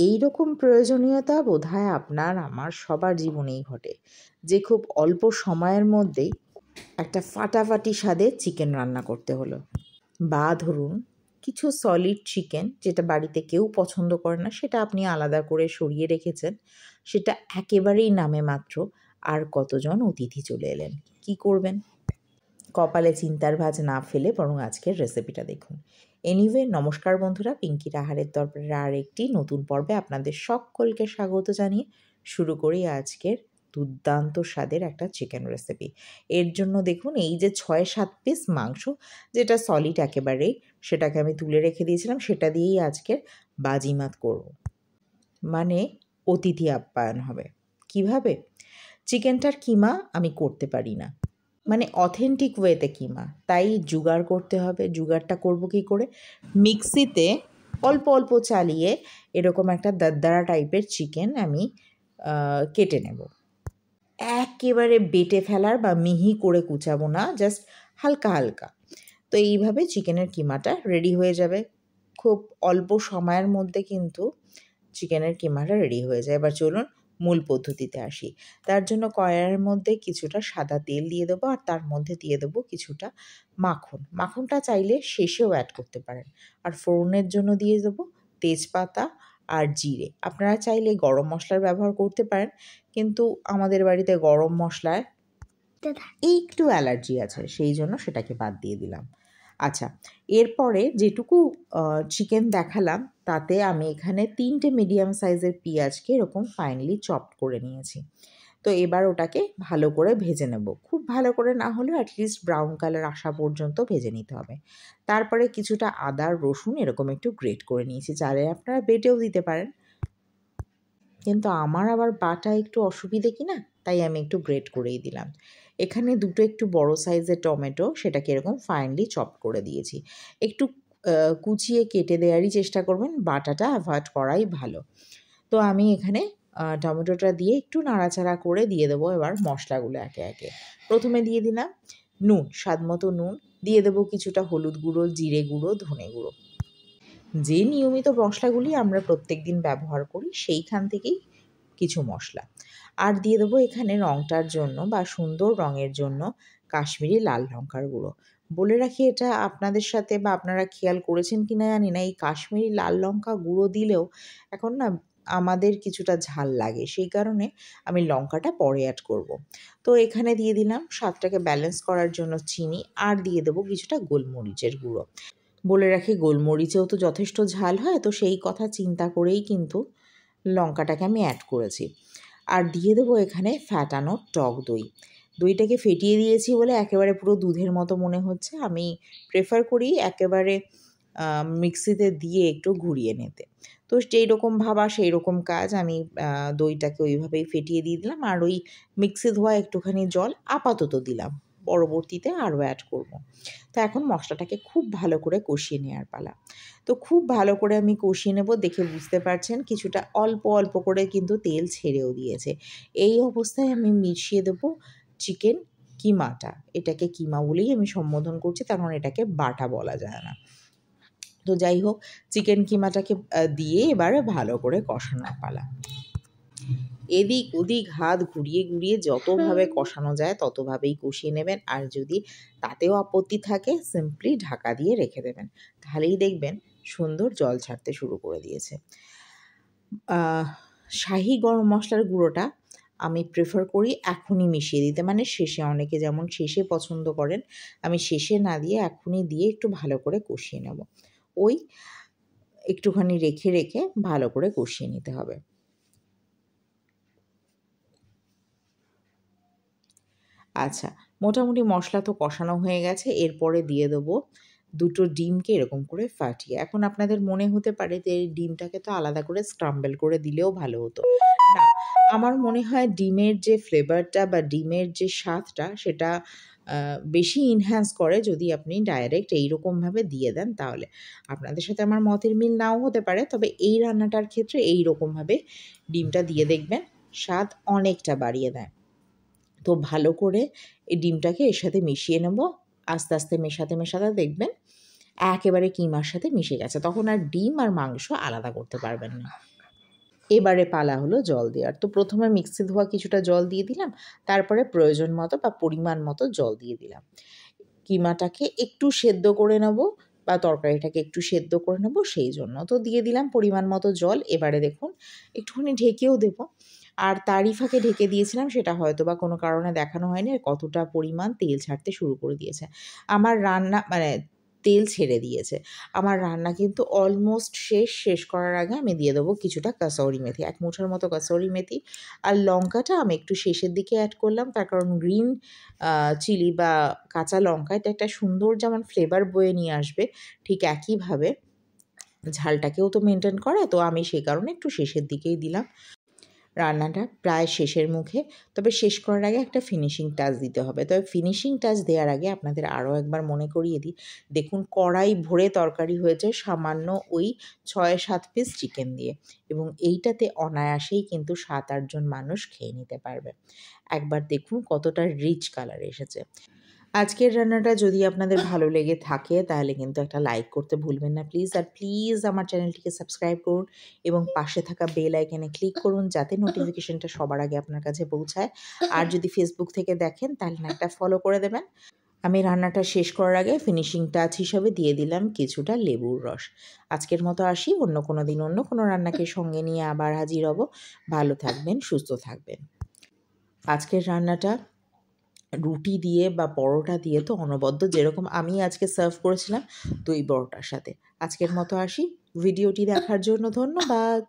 এই রকম প্রয়োজনীয়তা বোধহয় আপনার আমার সবার জীবনেই ঘটে, যে খুব অল্প সময়ের মধ্যেই একটা ফাটাফাটি স্বাদের চিকেন রান্না করতে হলো। বা ধরুন কিছু সলিড চিকেন যেটা বাড়িতে কেউ পছন্দ করে না, সেটা আপনি আলাদা করে সরিয়ে রেখেছেন, সেটা একেবারেই নামে মাত্র, আর কতজন অতিথি চলে এলেন, কি করবেন? কপালে চিন্তার ভাঁজ না ফেলে বরং আজকের রেসিপিটা দেখুন। এনিওয়ে, নমস্কার বন্ধুরা, পিঙ্কির আহারের দরবারের আর একটি নতুন পর্বে আপনাদের সকলকে স্বাগত জানিয়ে শুরু করি আজকের দুর্দান্ত স্বাদের একটা চিকেন রেসিপি। এর জন্য দেখুন, এই যে 6-7 পিস মাংস, যেটা সলিড একেবারেই, সেটাকে আমি তুলে রেখে দিয়েছিলাম, সেটা দিয়েই আজকের বাজিমাত করব, মানে অতিথি আপ্যায়ন হবে। কিভাবে? চিকেনটার কিমা আমি করতে পারি না, মানে অথেন্টিক ওয়েতে কিমা, তাই জোগাড় করতে হবে। জোগাড়টা করব কী করে? মিক্সিতে অল্প অল্প চালিয়ে এরকম একটা দরদরা টাইপের চিকেন আমি কেটে নেব। একেবারে বেটে ফেলার বা মিহি করে কুচাবো না, জাস্ট হালকা হালকা। তো এইভাবে চিকেনের কিমাটা রেডি হয়ে যাবে। খুব অল্প সময়ের মধ্যে কিন্তু চিকেনের কিমাটা রেডি হয়ে যায়। এবার চলুন মূল পদ্ধতিতে আসি। তার জন্য কড়াইয়ের মধ্যে কিছুটা সাদা তেল দিয়ে দেবো, আর তার মধ্যে দিয়ে দেবো কিছুটা মাখন। মাখনটা চাইলে শেষেও অ্যাড করতে পারেন। আর ফোড়নের জন্য দিয়ে দেবো তেজপাতা আর জিরে। আপনারা চাইলে গরম মশলার ব্যবহার করতে পারেন, কিন্তু আমাদের বাড়িতে গরম মশলায় একটু অ্যালার্জি আছে, সেই জন্য সেটাকে বাদ দিয়ে দিলাম। আচ্ছা, এরপরে যেটুকু চিকেন দেখালাম তাতে আমি এখানে 3টে মিডিয়াম সাইজের পেঁয়াজকে এরকম ফাইনলি চপড করে নিয়েছি। তো এবার ওটাকে ভালো করে ভেজে নেব। খুব ভালো করে না হলেও অ্যাটলিস্ট ব্রাউন কালার আসা পর্যন্ত ভেজে নিতে হবে। তারপরে কিছুটা আদা রসুন এরকম একটু গ্রেট করে নিয়েছি, চাইলে আপনারা বেটেও দিতে পারেন, কিন্তু আমার আবার বাটা একটু অসুবিধে কি না, তাই আমি একটু গ্রেট করেই দিলাম। এখানে দুটো একটু বড় সাইজের টমেটো, সেটাকে এরকম ফাইনলি চপ করে দিয়েছি। একটু কুচিয়ে কেটে দেওয়ারই চেষ্টা করবেন, বাটাটা অ্যাভয়েড করাই ভালো। তো আমি এখানে টমেটোটা দিয়ে একটু নাড়াচাড়া করে দিয়ে দেবো এবার মশলাগুলো একে একে। প্রথমে দিয়ে দিলাম নুন, স্বাদ মতো নুন, দিয়ে দেবো কিছুটা হলুদ গুঁড়ো, জিরে গুঁড়ো, ধনে গুঁড়ো, যে নিয়মিত মশলাগুলি আমরা প্রত্যেক দিন ব্যবহার করি সেইখান থেকেই কিছু মশলা। আর দিয়ে দেবো এখানে রঙটার জন্য বা সুন্দর রঙের জন্য কাশ্মীরি লাল লঙ্কার গুঁড়ো। বলে রাখি, এটা আপনাদের সাথে বা আপনারা খেয়াল করেছেন কি না জানি না, এই কাশ্মীরি লাল লঙ্কা গুঁড়ো দিলেও এখন না আমাদের কিছুটা ঝাল লাগে, সেই কারণে আমি লঙ্কাটা পরে অ্যাড করব। তো এখানে দিয়ে দিলাম স্বাদটাকে ব্যালেন্স করার জন্য চিনি, আর দিয়ে দেবো কিছুটা গোলমরিচের গুঁড়ো। বলে রাখি, গোলমরিচেও তো যথেষ্ট ঝাল হয়, তো সেই কথা চিন্তা করেই কিন্তু লঙ্কাটাকে আমি অ্যাড করেছি। আর দিয়ে দেবো এখানে ফ্যাটানো টক দই। দইটাকে ফেটিয়ে দিয়েছি বলে একেবারে পুরো দুধের মতো মনে হচ্ছে, আমি প্রেফার করি একেবারে মিক্সিতে দিয়ে একটু ঘুরিয়ে নিতে। তো যেই রকম ভাবা সেই রকম কাজ, আমি দইটাকে ওইভাবেই ফেটিয়ে দিয়ে দিলাম, আর ওই মিক্সি ধোয়া একটুখানি জল আপাতত দিলাম, পরবর্তীতে আরও অ্যাড করব। তো এখন মশলাটাকে খুব ভালো করে কষিয়ে নেওয়ার পালা। তো খুব ভালো করে আমি কষিয়ে নেব, দেখে বুঝতে পারছেন কিছুটা অল্প অল্প করে কিন্তু তেল ছেড়েও দিয়েছে। এই অবস্থায় আমি মিশিয়ে দেব চিকেন কিমাটা। এটাকে কিমা বলেই আমি সম্বোধন করছি, কারণ এটাকে বাটা বলা যায় না। তো যাই হোক, চিকেন কিমাটাকে দিয়ে এবারে ভালো করে কষানোর পালা। এদিক ওদিক হাত ঘুরিয়ে ঘুরিয়ে যতভাবে কষানো যায় ততভাবেই কষিয়ে নেবেন, আর যদি তাতেও আপত্তি থাকে সিম্পলি ঢাকা দিয়ে রেখে দেবেন, তাহলেই দেখবেন সুন্দর জল ছাড়তে শুরু করে দিয়েছে। শাহি গরম মশলার গুঁড়োটা আমি প্রেফার করি এখনই মিশিয়ে দিতে, মানে শেষে, অনেকে যেমন শেষে পছন্দ করেন, আমি শেষে না দিয়ে এখনই দিয়ে একটু ভালো করে কষিয়ে নেব। ওই একটুখানি রেখে রেখে ভালো করে কষিয়ে নিতে হবে। আচ্ছা, মোটামুটি মশলা তো কষানো হয়ে গেছে, এরপরে দিয়ে দেবো দুটো ডিমকে এরকম করে ফাটিয়ে। এখন আপনাদের মনে হতে পারে যে এই ডিমটাকে তো আলাদা করে স্ক্রাম্বল করে দিলেও ভালো হতো। না, আমার মনে হয় ডিমের যে ফ্লেভারটা বা ডিমের যে স্বাদটা, সেটা বেশি ইনহ্যান্স করে যদি আপনি ডাইরেক্ট এইরকমভাবে দিয়ে দেন। তাহলে আপনাদের সাথে আমার মতের মিল নাও হতে পারে, তবে এই রান্নাটার ক্ষেত্রে এইরকমভাবে ডিমটা দিয়ে দেখবেন স্বাদ অনেকটা বাড়িয়ে দেয়। তো ভালো করে এই ডিমটাকে এর সাথে মিশিয়ে নেব। আস্তে আস্তে মেশাতে মেশাতে দেখবেন একেবারে কিমার সাথে মিশে গেছে, তখন আর ডিম আর মাংস আলাদা করতে পারবেন না। এবারে পালা হলো জল দেওয়ার। তো প্রথমে মিক্সি ধোয়া কিছুটা জল দিয়ে দিলাম, তারপরে প্রয়োজন মতো বা পরিমাণ মতো জল দিয়ে দিলাম। কিমাটাকে একটু সেদ্ধ করে নেব বা তরকারিটাকে একটু সেদ্ধ করে নেব, সেই জন্য তো দিয়ে দিলাম পরিমাণ মতো জল। এবারে দেখুন একটুখানি ঢেকেও দেবো। আর তারই ফাঁকে ঢেকে দিয়েছিলাম, সেটা হয়তো বা কোনো কারণে দেখানো হয়নি, আর কতটা পরিমাণ তেল ছাড়তে শুরু করে দিয়েছে। আমার রান্না মানে তেল ছেড়ে দিয়েছে। আমার রান্না কিন্তু অলমোস্ট শেষ করার আগে আমি দিয়ে দেবো কিছুটা কাসৌরি মেথি, 1 মুঠোর মতো কাসৌরি মেথি। আর লঙ্কাটা আমি একটু শেষের দিকে অ্যাড করলাম, তার কারণ গ্রিন চিলি বা কাঁচা লঙ্কা এটা একটা সুন্দর যেমন ফ্লেভার বয়ে নিয়ে আসবে, ঠিক একইভাবে ঝালটাকেও তো মেনটেন করে, তো আমি সেই কারণে একটু শেষের দিকেই দিলাম। রান্নাটা প্রায় শেষের মুখে, তবে শেষ করার আগে একটা ফিনিশিং টাচ দিতে হবে। তবে ফিনিশিং টাচ দেওয়ার আগে আপনাদের আরও একবার মনে করিয়ে দিই, দেখুন কড়াই ভরে তরকারি হয়েছে সামান্য ওই 6-7 পিস চিকেন দিয়ে, এবং এইটাতে অনায়াসেই কিন্তু 7-8 জন মানুষ খেয়ে নিতে পারবে। একবার দেখুন কতটা রিচ কালার এসেছে। আজকের রান্নাটা যদি আপনাদের ভালো লেগে থাকে তাহলে কিন্তু একটা লাইক করতে ভুলবেন না প্লিজ। আর প্লিজ আমার চ্যানেলটিকে সাবস্ক্রাইব করুন এবং পাশে থাকা বেল আইকনে ক্লিক করুন যাতে নোটিফিকেশনটা সবার আগে আপনার কাছে পৌঁছায়। আর যদি ফেসবুক থেকে দেখেন তাহলে একটা ফলো করে দেবেন। আমি রান্নাটা শেষ করার আগে ফিনিশিং টাচ হিসাবে দিয়ে দিলাম কিছুটা লেবুর রস। আজকের মতো আসি, অন্য কোনো দিন অন্য কোনো রান্নাকে সঙ্গে নিয়ে আবার হাজির হব। ভালো থাকবেন, সুস্থ থাকবেন। আজকের রান্নাটা রুটি দিয়ে বা পরোটা দিয়ে তো অনবদ্য, যেরকম আমি আজকে সার্ভ করেছিলাম দই পরোটার সাথে। আজকের মতো আসি, ভিডিওটি দেখার জন্য ধন্যবাদ।